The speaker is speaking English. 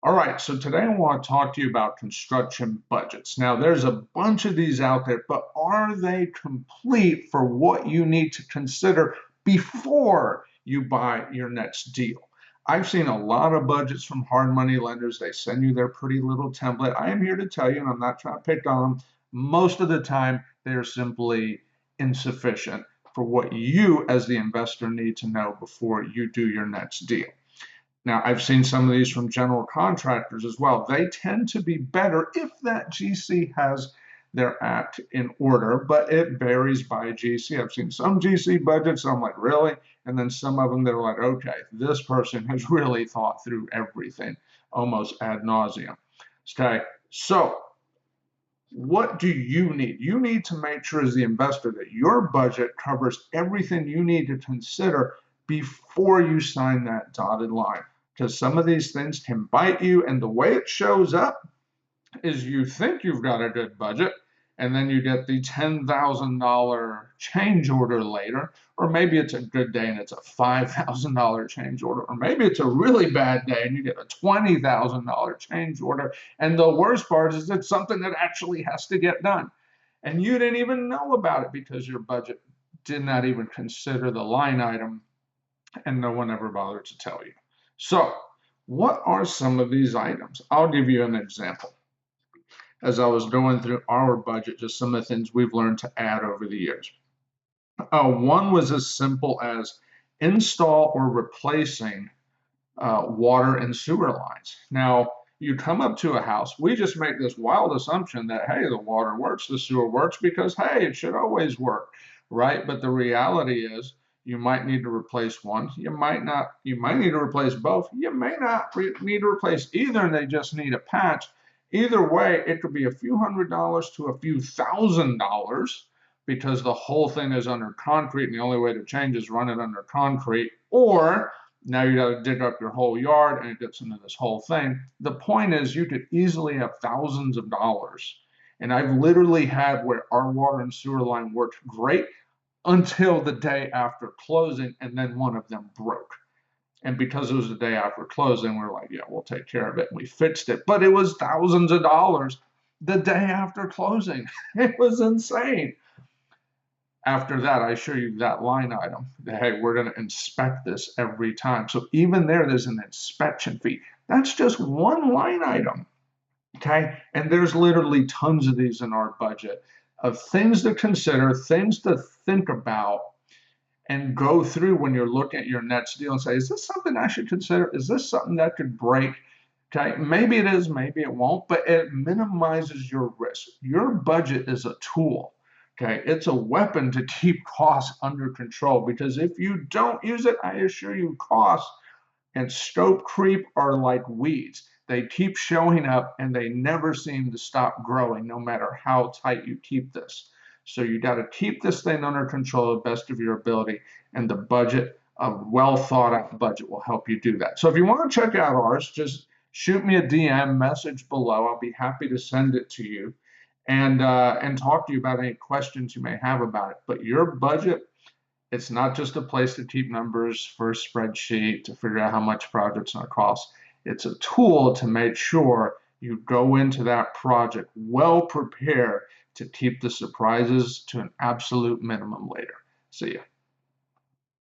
All right, so today I want to talk to you about construction budgets. Now, there's a bunch of these out there, but are they complete for what you need to consider before you buy your next deal? I've seen a lot of budgets from hard money lenders. They send you their pretty little template. I am here to tell you, and I'm not trying to pick on them, most of the time they're simply insufficient for what you as the investor need to know before you do your next deal. Now, I've seen some of these from general contractors as well. They tend to be better if that GC has their act in order, but it varies by GC. I've seen some GC budgets, I'm like, really? And then some of them, they're like, okay, this person has really thought through everything almost ad nauseum. Okay, so what do you need? You need to make sure as the investor that your budget covers everything you need to consider before you sign that dotted line. Because some of these things can bite you, and the way it shows up is you think you've got a good budget, and then you get the $10,000 change order later, or maybe it's a good day and it's a $5,000 change order, or maybe it's a really bad day and you get a $20,000 change order. And the worst part is it's something that actually has to get done. And you didn't even know about it because your budget did not even consider the line item, and no one ever bothered to tell you. So, what are some of these items? I'll give you an example. As I was going through our budget, just some of the things we've learned to add over the years. One was as simple as install or replacing water and sewer lines. Now, you come up to a house, we just make this wild assumption that, hey, the water works, the sewer works, because, hey, it should always work, right? But the reality is, you might need to replace one. You might not. You might need to replace both. You may not need to replace either, and they just need a patch. Either way, it could be a few $100s to a few $1,000s because the whole thing is under concrete, and the only way to change is run it under concrete. Or now you got to dig up your whole yard, and it gets into this whole thing. The point is, you could easily have thousands of dollars. And I've literally had where our water and sewer line worked great until the day after closing, and then one of them broke. And because it was the day after closing, we're like, yeah, we'll take care of it. And we fixed it. But it was thousands of dollars the day after closing. It was insane. After that, I show you that line item. Hey, we're going to inspect this every time. So even there's an inspection fee. That's just one line item. Okay. And there's literally tons of these in our budget of things to consider, things to think about, and go through when you're looking at your next deal and say, is this something I should consider? Is this something that could break? Okay, maybe it is, maybe it won't, but it minimizes your risk. Your budget is a tool. Okay, it's a weapon to keep costs under control, because if you don't use it, I assure you, costs and scope creep are like weeds. They keep showing up and they never seem to stop growing, no matter how tight you keep this. So you got to keep this thing under control to the best of your ability, and the budget, a well thought out budget, will help you do that. So if you want to check out ours, just shoot me a DM message below. I'll be happy to send it to you, and talk to you about any questions you may have about it. But your budget, it's not just a place to keep numbers for a spreadsheet to figure out how much project's going to cost. It's a tool to make sure you go into that project well prepared to keep the surprises to an absolute minimum later. See ya.